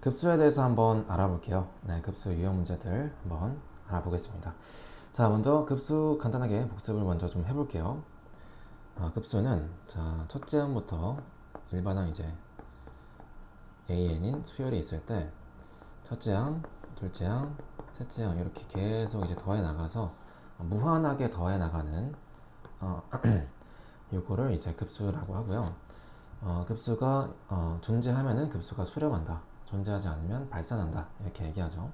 급수에 대해서 한번 알아볼게요. 네, 급수 유형 문제들 한번 알아보겠습니다. 자, 먼저 급수 간단하게 복습을 먼저 좀 해볼게요. 급수는 자, 첫째 항부터 일반항 이제 AN인 수열이 있을 때 첫째 항, 둘째 항, 셋째 항 이렇게 계속 이제 더해 나가서 무한하게 더해 나가는 요거를 이제 급수라고 하고요. 급수가 존재하면은 급수가 수렴한다. 존재하지 않으면 발산한다. 이렇게 얘기하죠.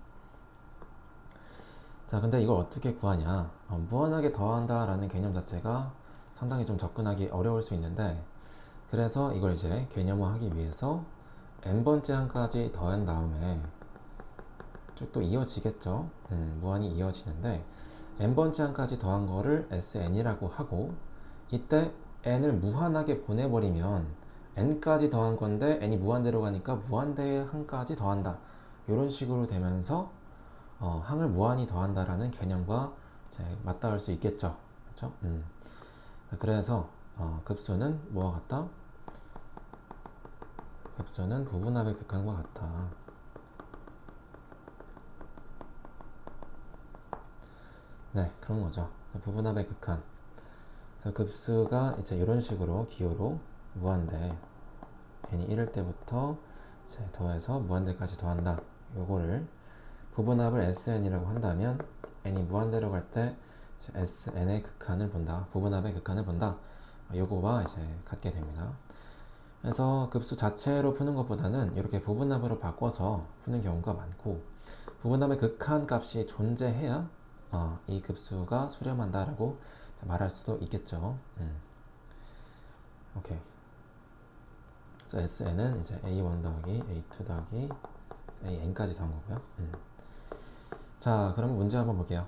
자, 근데 이걸 어떻게 구하냐? 무한하게 더한다 라는 개념 자체가 상당히 좀 접근하기 어려울 수 있는데, 그래서 이걸 이제 개념화하기 위해서 n번째 항까지 더한 다음에 쭉 또 이어지겠죠. 무한히 이어지는데 n번째 항까지 더한 거를 sn이라고 하고, 이때 n을 무한하게 보내버리면 n까지 더한 건데 n이 무한대로 가니까 무한대의 항까지 더한다. 이런 식으로 되면서 항을 무한히 더한다라는 개념과 이제 맞닿을 수 있겠죠. 그렇죠? 그래서 급수는 뭐와 같다? 급수는 부분합의 극한과 같다. 네, 그런 거죠. 부분합의 극한. 그래서 급수가 이제 이런 식으로 기호로 무한대 n이 1일 때부터 이제 더해서 무한대까지 더한다. 요거를 부분합을 SN이라고 한다면 n이 무한대로 갈 때 SN의 극한을 본다. 부분합의 극한을 본다. 요거와 이제 같게 됩니다. 그래서 급수 자체로 푸는 것보다는 이렇게 부분합으로 바꿔서 푸는 경우가 많고, 부분합의 극한 값이 존재해야 이 급수가 수렴한다라고 말할 수도 있겠죠. 오케이. 그래서 SN은 이제 A1 더하기 A2 더하기 AN까지 더한 거고요. 자, 그럼 문제 한번 볼게요.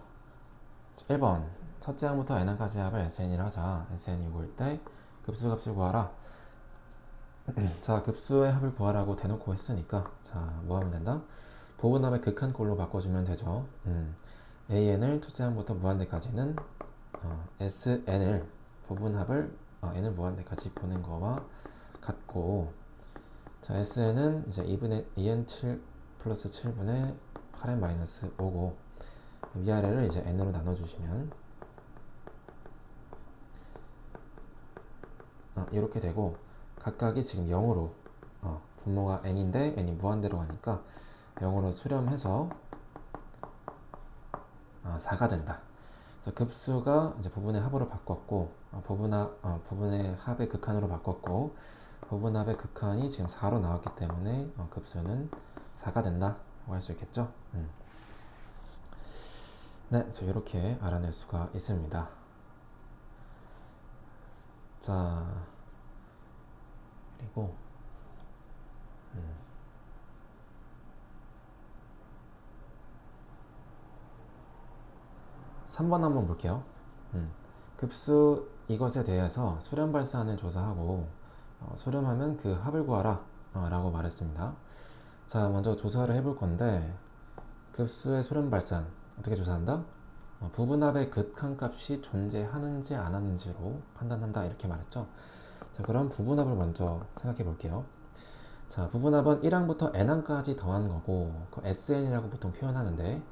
1번 첫째 항부터 n항까지 합을 SN이라 하자. SN이 6일 때 급수 값을 구하라. 자, 급수의 합을 구하라고 대놓고 했으니까 자, 뭐 하면 된다? 부분합의 극한꼴로 바꿔주면 되죠. AN을 첫째 항부터 무한대까지는 SN을 부분합을 n을 무한대까지 보낸 거와 같고, 자, SN은 이제 2n 7 플러스 7분의 8n 마이너스 5고, 위아래를 이제 n으로 나눠주시면 이렇게 되고, 각각이 지금 0으로 분모가 n인데 n이 무한대로 가니까 0으로 수렴해서 4가 된다. 그래서 급수가 이제 부분의 합으로 바꿨고, 부분의 합의 극한으로 바꿨고, 부분합의 극한이 지금 4로 나왔기 때문에 급수는 4가 된다 라고 할 수 있겠죠. 네, 그래서 이렇게 알아낼 수가 있습니다. 자, 그리고 3번 한번 볼게요. 급수 이것에 대해서 수렴 발산을 조사하고 수렴하면 그 합을 구하라 라고 말했습니다. 자, 먼저 조사를 해볼 건데, 급수의 수렴 발산 어떻게 조사한다? 부분합의 극한값이 존재하는지 안 하는지로 판단한다 이렇게 말했죠. 자, 그럼 부분합을 먼저 생각해 볼게요. 자, 부분합은 1항부터 n항까지 더한 거고, 그 SN이라고 보통 표현하는데,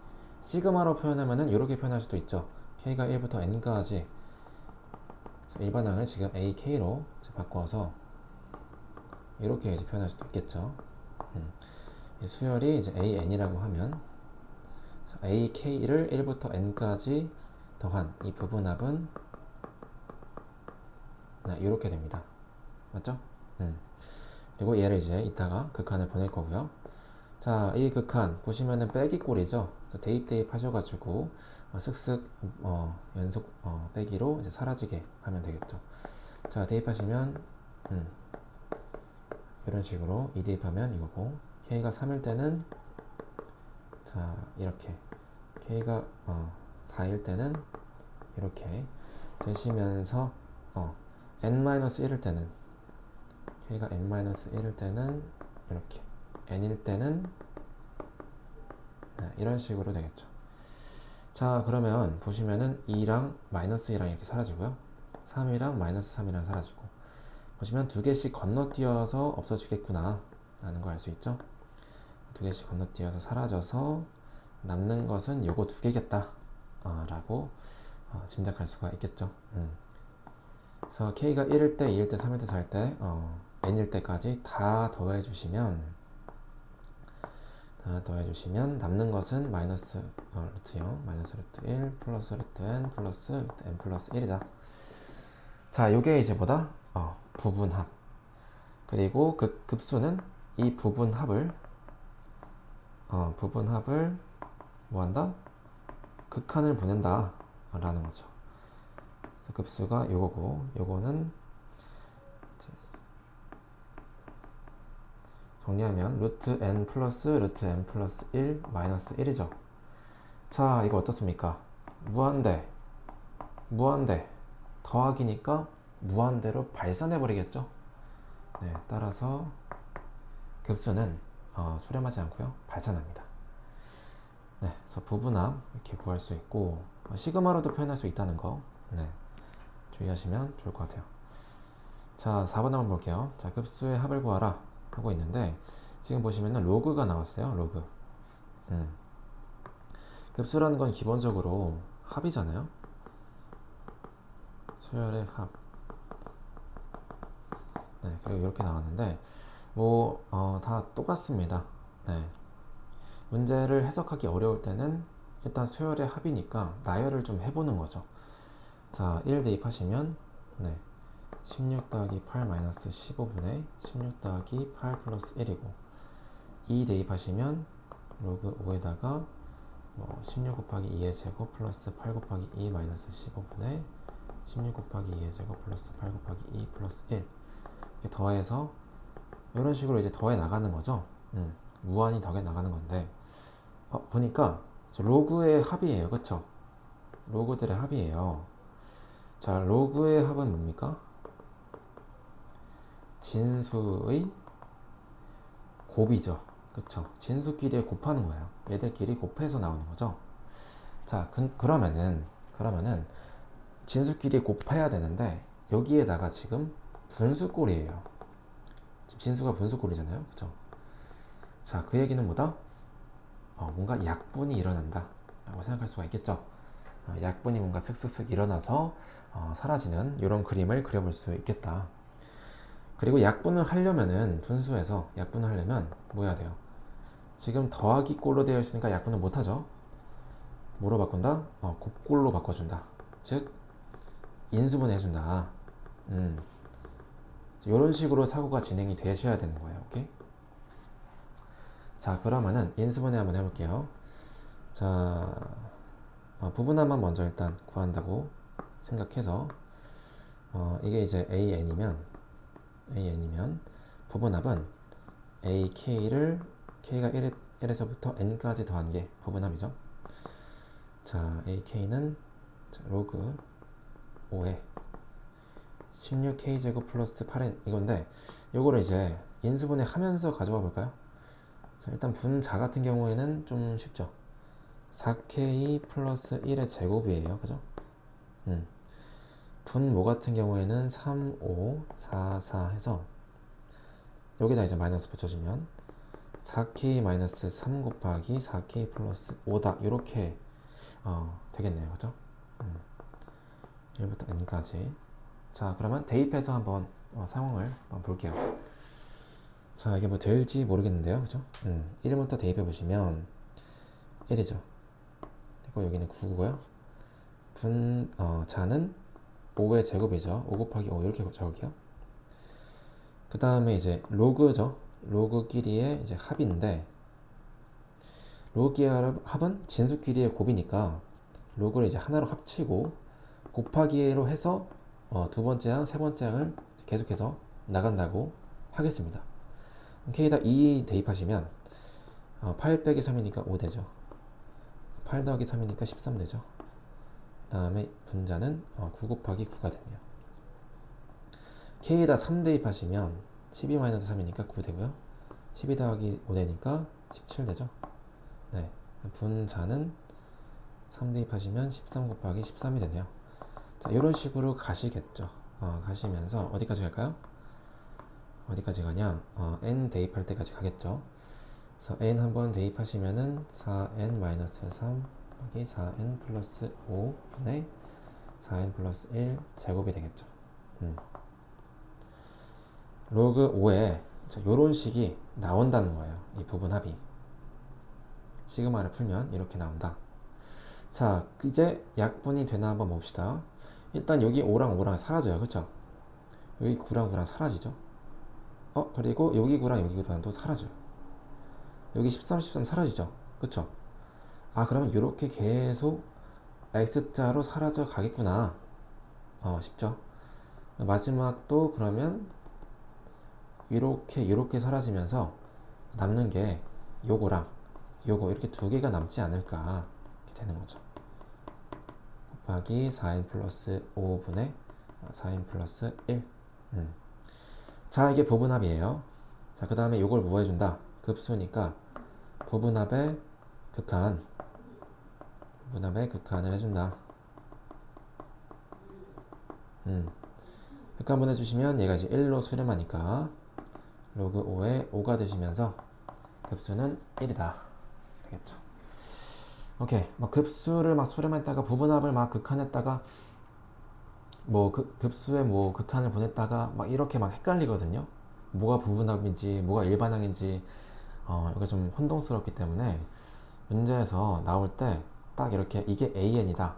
시그마로 표현하면은 이렇게 표현할 수도 있죠. K가 1부터 n까지 일반항을 지금 AK로 바꿔서 이렇게 이제 표현할 수도 있겠죠. 이 수열이 이제 AN이라고 하면 AK를 1부터 n까지 더한 이 부분합은 이렇게 됩니다. 맞죠? 그리고 얘를 이제 이따가 극한을 보낼 거고요. 자, 이 극한 보시면은 빼기 꼴이죠. 대입 하셔가지고 슥슥 연속 빼기로 이제 사라지게 하면 되겠죠. 자, 대입하시면 이런 식으로 2 대입하면 이거고, K가 3일 때는 자, 이렇게 K가 4일 때는 이렇게 되시면서 n-1일 때는 K가 n-1일 때는 이렇게, n일 때는 이런 식으로 되겠죠. 자, 그러면 보시면은 2랑 마이너스 2랑 이렇게 사라지고요. 3이랑 마이너스 3이랑 사라지고, 보시면 두 개씩 건너뛰어서 없어지겠구나 라는 거 알 수 있죠. 두 개씩 건너뛰어서 사라져서 남는 것은 요거 두 개겠다 라고 짐작할 수가 있겠죠. 그래서 k가 1일 때, 2일 때, 3일 때, 4일 때, n일 때까지 다 더해주시면 남는 것은 마이너스 루트 0, 마이너스 루트 1, 플러스 루트 n, 플러스 루트 n 플러스 1이다. 자, 요게 이제 뭐다? 부분합. 그리고 그 급수는 이 부분합을 뭐한다? 극한을 보낸다 라는 거죠. 그래서 급수가 요거고, 요거는 정리하면 루트 n 플러스 루트 n 플러스 1 마이너스 1이죠. 자, 이거 어떻습니까? 무한대 더하기니까 무한대로 발산해 버리겠죠. 네, 따라서 급수는 수렴하지 않고요, 발산합니다. 네, 그래서 부분합 이렇게 구할 수 있고, 시그마로도 표현할 수 있다는 거, 네, 주의하시면 좋을 것 같아요. 자, 4번 한번 볼게요. 자, 급수의 합을 구하라 하고 있는데, 지금 보시면은 로그가 나왔어요. 로그. 급수라는 건 기본적으로 합이잖아요. 수열의 합. 네, 그리고 이렇게 나왔는데 다 똑같습니다. 네. 문제를 해석하기 어려울 때는 일단 수열의 합이니까 나열을 좀 해보는 거죠. 자, 1 대입하시면 16 더하기 8 마이너스 15분의 16 더하기 8 플러스 1이고, 2 대입하시면 로그 5에다가 16 곱하기 2의 제곱 플러스 8 곱하기 2 마이너스 15분의 16 곱하기 2의 제곱 플러스 8 곱하기 2 플러스 1 이렇게 더해서 이런 식으로 이제 더해 나가는 거죠. 무한히 더해 나가는 건데, 보니까 로그의 합이에요. 그쵸? 로그들의 합이에요. 자, 로그의 합은 뭡니까? 진수의 곱이죠. 그쵸? 진수끼리 곱하는 거예요. 얘들끼리 곱해서 나오는 거죠. 자, 그러면은 진수끼리 곱해야 되는데, 여기에다가 지금 분수꼴이에요. 지금 진수가 분수꼴이잖아요. 그쵸? 자, 그 얘기는 뭐다? 뭔가 약분이 일어난다 라고 생각할 수가 있겠죠. 약분이 뭔가 슥슥슥 일어나서 사라지는 이런 그림을 그려볼 수 있겠다. 그리고 약분을 하려면은, 분수에서 약분을 하려면 뭐 해야 돼요? 지금 더하기 꼴로 되어 있으니까 약분을 못하죠. 뭐로 바꾼다? 곱꼴로 바꿔준다. 즉 인수분해 해준다. 이런 식으로 사고가 진행이 되셔야 되는 거예요. 오케이? 자, 그러면은 인수분해 한번 해볼게요. 자, 부분합만 먼저 일단 구한다고 생각해서, 이게 이제 AN이면 부분합은 AK를 K가 1에서부터 N까지 더한 게 부분합이죠. 자, AK는 로그 5에 16K제곱 플러스 8N 이건데, 요거를 이제 인수분해 하면서 가져와 볼까요? 자, 일단 분자 같은 경우에는 좀 쉽죠. 4K 플러스 1의 제곱이에요. 그죠? 분모 같은 경우에는 3, 5, 4, 4 해서 여기다 이제 마이너스 붙여주면 4K 마이너스 3 곱하기 4K 플러스 5다. 이렇게 되겠네요. 그죠? 1부터 n까지. 자, 그러면 대입해서 한번 상황을 한번 볼게요. 자, 이게 뭐 될지 모르겠는데요. 그죠? 1부터 대입해 보시면 1이죠. 그리고 여기는 9고요. 자는 5의 제곱이죠. 5 곱하기 5 이렇게 적을게요. 그 다음에 이제 로그죠. 로그끼리의 이제 합인데, 로그끼리의 합은 진수끼리의 곱이니까 로그를 이제 하나로 합치고 곱하기로 해서 두 번째 항, 세 번째 항을 계속해서 나간다고 하겠습니다. K에다 2 대입하시면 8 빼기 3이니까 5 되죠. 8 더하기 3이니까 13 되죠. 그 다음에 분자는 9 곱하기 9가 되네요. K에다 3 대입하시면 12-3이니까 9 되고요. 12 더하기 5 되니까 17 되죠. 네, 분자는 3 대입하시면 13 곱하기 13이 되네요. 자, 이런 식으로 가시겠죠. 가시면서 어디까지 갈까요? 어디까지 가냐? n 대입할 때까지 가겠죠. 그래서 n 한번 대입하시면은 4n-3 여기 4n 플러스 5분의 4n 플러스 1 제곱이 되겠죠. 로그 5에 이런 식이 나온다는 거예요. 이 부분합이. 시그마를 풀면 이렇게 나온다. 자, 이제 약분이 되나 한번 봅시다. 일단 여기 5랑 5랑 사라져요. 그쵸? 여기 9랑 9랑 사라지죠? 그리고 여기 9랑 여기 9랑도 사라져요. 여기 13, 13 사라지죠? 그쵸? 그러면 이렇게 계속 X자로 사라져 가겠구나. 쉽죠? 마지막도 그러면 이렇게 사라지면서 남는 게 요거랑 요거 이렇게 두 개가 남지 않을까 이렇게 되는 거죠. 곱하기 4n 플러스 5분의 4n 플러스 1. 자, 이게 부분합이에요. 자, 그 다음에 요걸 뭐 해준다? 급수니까 부분합의 극한을 해준다. 극한분 해주시면 얘가 이제 1로 수렴하니까 로그 5에 5가 되시면서 급수는 1이다. 되겠죠. 오케이. 급수를 막 수렴했다가 부분합을 막 극한했다가 급수에 극한을 보냈다가 이렇게 헷갈리거든요. 뭐가 부분합인지 뭐가 일반항인지 이게 좀 혼동스럽기 때문에 문제에서 나올 때 딱 이렇게 이게 AN이다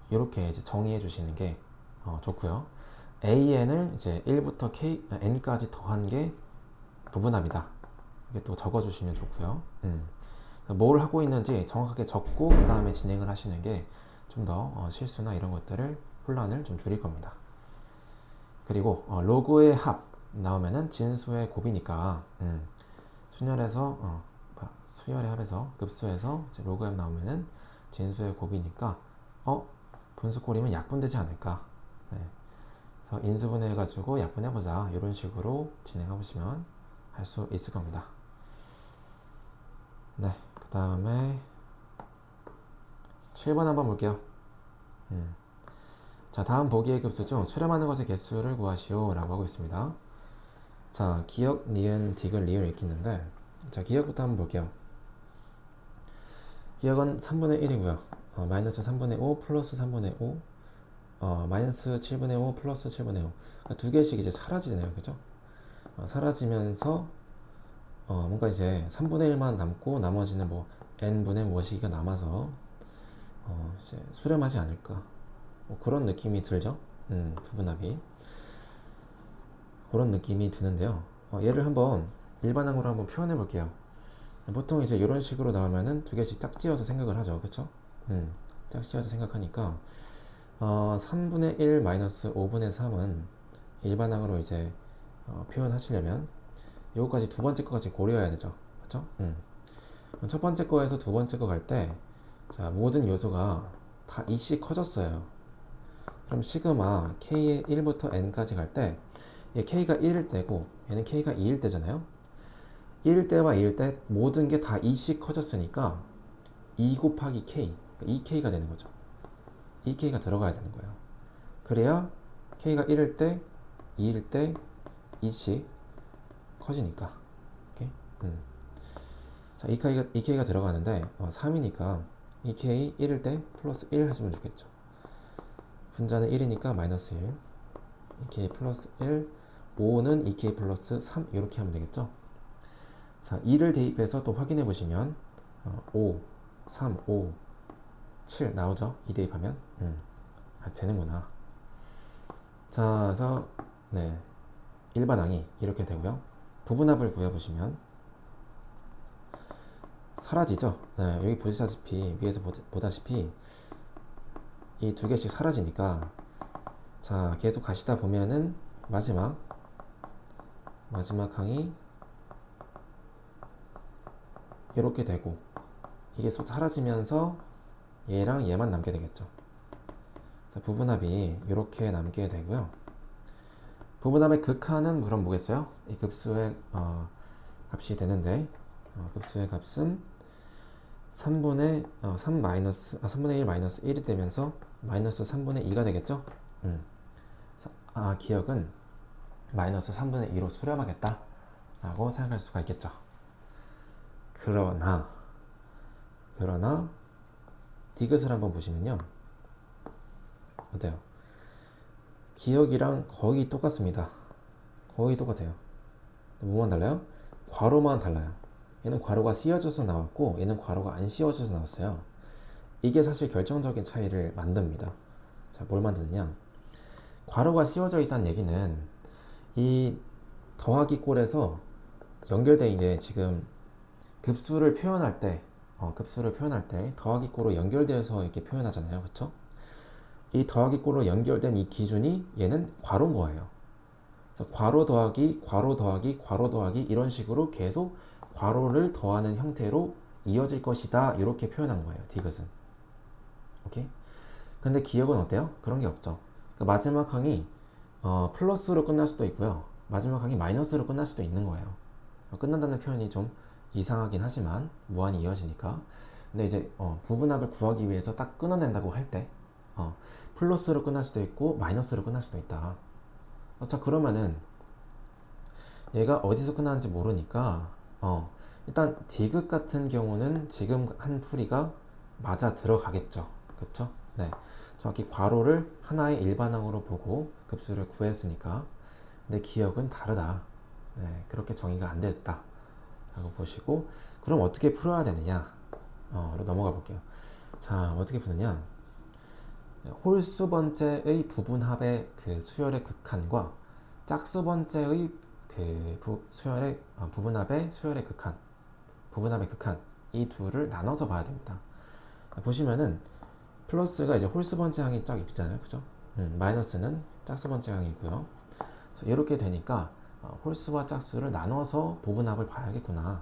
이렇게 이제 정의해 주시는 게 좋고요. AN을 이제 1부터 N까지 더한 게 부분합이다. 이게 또 적어 주시면 좋고요. 뭘 하고 있는지 정확하게 적고 그 다음에 진행을 하시는 게 좀 더 실수나 이런 것들을 혼란을 좀 줄일 겁니다. 그리고 로그의 합 나오면은 진수의 곱이니까 수열의 합에서 급수에서 로그 합 나오면은 진수의 곱이니까 분수꼴이면 약분되지 않을까. 네. 그래서 인수분해 가지고 약분해보자 이런 식으로 진행해 보시면 할 수 있을 겁니다. 네, 그 다음에 7번 한번 볼게요. 자, 다음 보기의 급수 중 수렴하는 것의 개수를 구하시오 라고 하고 있습니다. 자, 기역, 니은, 디귿, 리을 이렇게 있는데, 자, 기역부터 한번 볼게요. 기역은 3분의 1이고요. 마이너스 3분의 5 플러스 3분의 5 마이너스 7분의 5 플러스 7분의 5 그러니까 두 개씩 이제 사라지네요. 그죠? 사라지면서 뭔가 이제 3분의 1만 남고 나머지는 n분의 무엇이가 남아서 이제 수렴하지 않을까 그런 느낌이 들죠. 부분합이 그런 느낌이 드는데요. 얘를 한번 일반항으로 한번 표현해 볼게요. 보통 이제 이런 식으로 나오면은 두 개씩 짝지어서 생각을 하죠. 그쵸? 짝지어서 생각하니까 3분의 1 마이너스 5분의 3은 일반항으로 이제 표현하시려면 요거까지 두 번째 거까지 고려해야 되죠. 그쵸? 첫 번째 거에서 두 번째 거 갈 때 자, 모든 요소가 다 2씩 커졌어요. 그럼 시그마 k의 1부터 n까지 갈 때 얘 k가 1일 때고 얘는 k가 2일 때잖아요. 1일 때와 2일 때 모든 게 다 2씩 커졌으니까 2 곱하기 k, 그러니까 2k가 되는 거죠. 2k가 들어가야 되는 거예요. 그래야 k가 1일 때, 2일 때 2씩 커지니까. 오케이? 자, 2k가 들어가는데 3이니까 2k 1일 때 플러스 1 하시면 좋겠죠. 분자는 1이니까 마이너스 1, 2k 플러스 1, 5는 2k 플러스 3 이렇게 하면 되겠죠. 자, 2를 대입해서 또 확인해 보시면 5, 3, 5, 7 나오죠. 2 대입하면 되는구나. 자, 그래서 네, 일반항이 이렇게 되고요. 부분합을 구해보시면 사라지죠. 네, 여기 보시다시피 위에서 보다시피 이 두 개씩 사라지니까 자, 계속 가시다 보면은 마지막 항이 이렇게 되고 이게 사라지면서 얘랑 얘만 남게 되겠죠. 자, 부분합이 이렇게 남게 되고요. 부분합의 극한은 그럼 뭐겠어요? 이 급수의 값이 되는데 급수의 값은 3분의 1 마이너스 1이 되면서 마이너스 3분의 2가 되겠죠? 기억은 마이너스 3분의 2로 수렴하겠다 라고 생각할 수가 있겠죠. 그러나 디귿을 한번 보시면요. 어때요? 기억이랑 거의 똑같습니다. 거의 똑같아요. 뭐만 달라요? 괄호만 달라요. 얘는 괄호가 씌워져서 나왔고 얘는 괄호가 안 씌워져서 나왔어요. 이게 사실 결정적인 차이를 만듭니다. 자, 뭘 만드느냐? 괄호가 씌워져 있다는 얘기는 이 더하기 꼴에서 연결된 게 지금 급수를 표현할 때 더하기 꼴로 연결되어서 이렇게 표현하잖아요. 그쵸? 이 더하기 꼴로 연결된 이 기준이 얘는 괄호인 거예요. 그래서 괄호 더하기 괄호 더하기 괄호 더하기 이런 식으로 계속 괄호를 더하는 형태로 이어질 것이다. 이렇게 표현한 거예요. 디귿은. 오케이? 근데 기억은 어때요? 그런 게 없죠. 그러니까 마지막 항이 플러스로 끝날 수도 있고요. 마지막 항이 마이너스로 끝날 수도 있는 거예요. 끝난다는 표현이 좀 이상하긴 하지만 무한히 이어지니까. 근데 이제 부분합을 구하기 위해서 딱 끊어낸다고 할 때 플러스로 끝날 수도 있고 마이너스로 끝날 수도 있다. 자, 그러면은 얘가 어디서 끝나는지 모르니까 일단 디귿 같은 경우는 지금 한 풀이가 맞아 들어가겠죠. 그쵸? 네. 정확히 괄호를 하나의 일반항으로 보고 급수를 구했으니까. 근데 기억은 다르다. 네, 그렇게 정의가 안 됐다 라고 보시고, 그럼 어떻게 풀어야 되느냐 로 넘어가 볼게요. 자, 어떻게 푸느냐? 홀수 번째의 부분합의 그 수열의 극한과 짝수 번째의 그 수열의 부분합의 수열의 극한, 부분합의 극한, 이 둘을 나눠서 봐야 됩니다. 보시면은 플러스가 이제 홀수 번째 항이 쫙 있잖아요, 그죠? 마이너스는 짝수 번째 항이고요. 이렇게 되니까 홀수와 짝수를 나눠서 부분합을 봐야겠구나.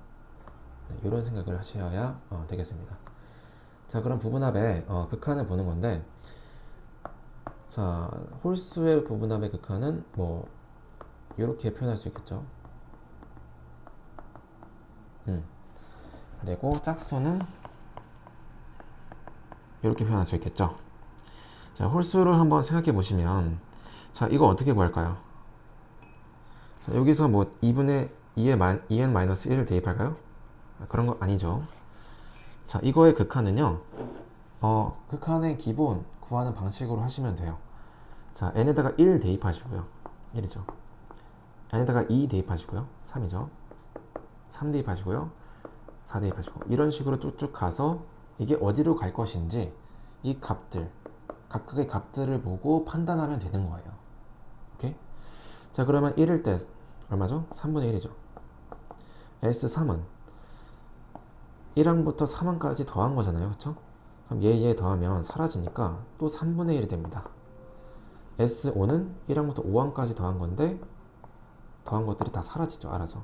네, 이런 생각을 하셔야 되겠습니다. 자, 그럼 부분합의 극한을 보는 건데, 자, 홀수의 부분합의 극한은 뭐 이렇게 표현할 수 있겠죠. 그리고 짝수는 이렇게 표현할 수 있겠죠. 자, 홀수를 한번 생각해 보시면, 자, 이거 어떻게 구할까요? 자, 여기서 뭐 2분의 2n-1을 대입할까요? 그런 거 아니죠. 자, 이거의 극한은요, 극한의 기본 구하는 방식으로 하시면 돼요. 자, n에다가 1 대입하시고요. 1이죠. n에다가 2 대입하시고요. 3이죠. 3 대입하시고요. 4 대입하시고, 이런 식으로 쭉쭉 가서 이게 어디로 갈 것인지 이 값들, 각각의 값들을 보고 판단하면 되는 거예요. 오케이? 자, 그러면 1일 때 얼마죠? 3분의 1이죠. S3은 1항부터 3항까지 더한 거잖아요. 그쵸? 그럼 얘 더하면 사라지니까 또 3분의 1이 됩니다. S5는 1항부터 5항까지 더한 건데 더한 것들이 다 사라지죠. 알아서.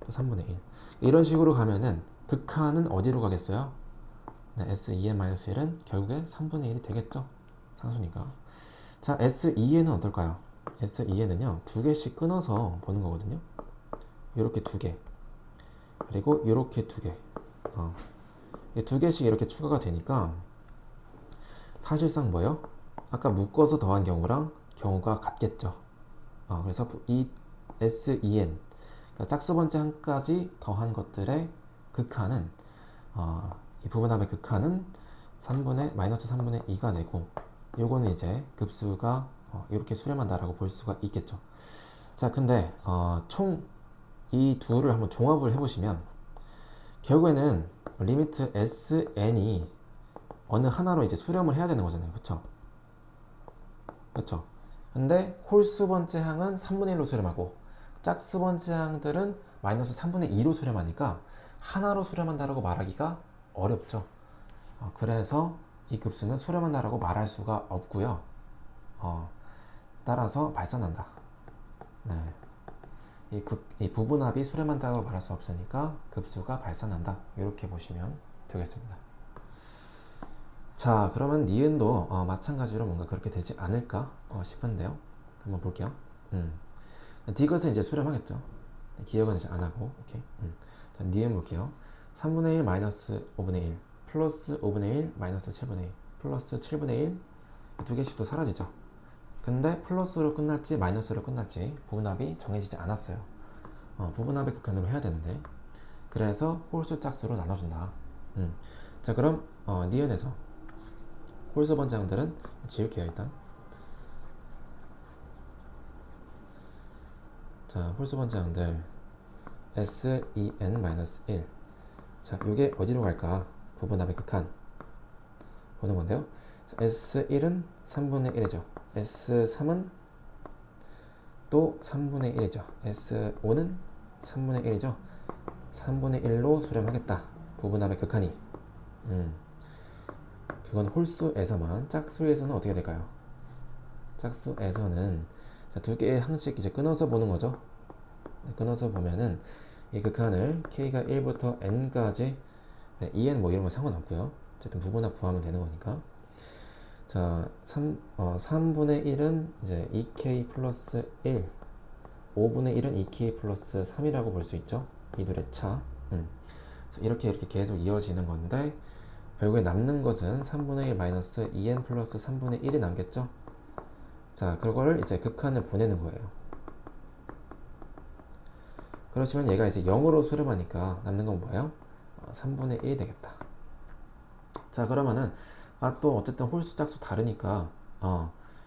또 3분의 1. 이런 식으로 가면은 극한은 어디로 가겠어요? 네, S2n-1은 결국에 3분의 1이 되겠죠. 상수니까. 자, S2n은 어떨까요? S2n은요, 두 개씩 끊어서 보는 거거든요. 이렇게 두 개. 그리고 이렇게 두 개. 두 개씩 이렇게 추가가 되니까 사실상 뭐예요? 아까 묶어서 더한 경우랑 경우가 같겠죠. 그래서 이 S2n, 그러니까 짝수 번째 항까지 더한 것들의 극한은 이 부분합의 극한은 마이너스 3분의 2가 되고, 요거는 이제 급수가 이렇게 수렴한다라고 볼 수가 있겠죠. 자, 근데 총 이 둘을 한번 종합을 해보시면 결국에는 리미트 sn이 어느 하나로 이제 수렴을 해야 되는 거잖아요. 그쵸? 그쵸? 근데 홀수 번째 항은 3분의 1로 수렴하고 짝수 번째 항들은 마이너스 3분의 2로 수렴하니까 하나로 수렴한다라고 말하기가 어렵죠. 그래서 이 급수는 수렴한다라고 말할 수가 없고요. 따라서 발산한다. 네. 이 부분합이 수렴한다고 말할 수 없으니까 급수가 발산한다. 이렇게 보시면 되겠습니다. 자, 그러면 니은도 마찬가지로 뭔가 그렇게 되지 않을까 싶은데요. 한번 볼게요. 디귿은 이제 수렴하겠죠. 기억은 이제 안 하고. 오케이. 자, 니은 볼게요. 3분의 1 마이너스 5분의 1 플러스 5분의 1 마이너스 7분의 1 플러스 7분의 1 두 개씩 또 사라지죠. 근데 플러스로 끝날지 마이너스로 끝날지 부분합이 정해지지 않았어요. 부분합의 극한으로 해야 되는데 그래서 홀수 짝수로 나눠준다. 자, 그럼 니은에서 홀수 번지항들은 지울게요 일단. 자, 홀수 번지항들 sen-1. 자, 이게 어디로 갈까? 부분합의 극한 보는 건데요. 자, S1은 3분의 1이죠. S3은 또 3분의 1이죠. S5는 3분의 1이죠. 3분의 1로 수렴하겠다. 부분합의 극한이. 그건 홀수에서만. 짝수에서는 어떻게 될까요? 짝수에서는 두 개의 항씩 이제 끊어서 보는 거죠. 끊어서 보면은 이 극한을 k가 1부터 n까지 2n 뭐 이런 거 상관없고요. 어쨌든 부분합 구하면 되는 거니까. 자, 3분의 1은 이제 2k 플러스 1, 5분의 1은 2k 플러스 3이라고 볼 수 있죠. 이 둘의 차. 이렇게 계속 이어지는 건데 결국에 남는 것은 3분의 1 마이너스 2n 플러스 3분의 1이 남겠죠. 자, 그거를 이제 극한을 보내는 거예요. 그러시면 얘가 이제 0으로 수렴하니까 남는 건 뭐예요? 3분의 1이 되겠다. 자, 그러면은 또 어쨌든 홀수 짝수 다르니까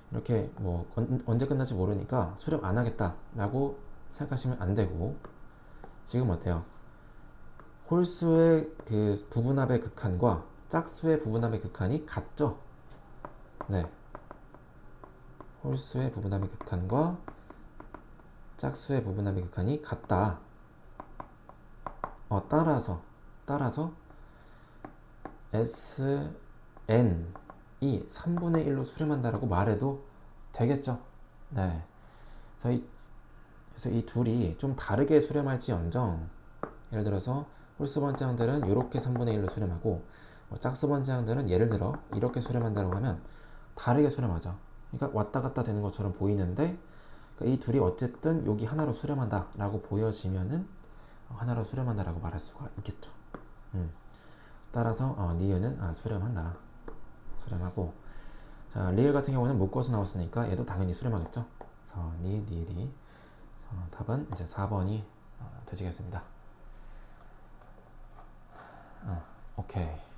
이렇게 뭐 언제 끝날지 모르니까 수렴 안 하겠다 라고 생각하시면 안 되고, 지금 어때요? 홀수의 그 부분합의 극한과 짝수의 부분합의 극한이 같죠? 네. 홀수의 부분합의 극한과 짝수의 부분합의 극한이 같다. 따라서 Sn이 3분의 1로 수렴한다라고 말해도 되겠죠? 네. 그래서 이 둘이 좀 다르게 수렴할지언정, 예를 들어서 홀수 번지항들은 이렇게 3분의 1로 수렴하고 짝수 번지항들은 예를 들어 이렇게 수렴한다고 하면 다르게 수렴하죠. 그러니까 왔다 갔다 되는 것처럼 보이는데, 그러니까 이 둘이 어쨌든 여기 하나로 수렴한다 라고 보여지면은 하나로 수렴한다 라고 말할 수가 있겠죠. 따라서 니은은 수렴한다. 수렴하고, 자, 리을 같은 경우는 묶어서 나왔으니까 얘도 당연히 수렴하겠죠. 그래서 니일이 답은 이제 4번이 되시겠습니다. 오케이.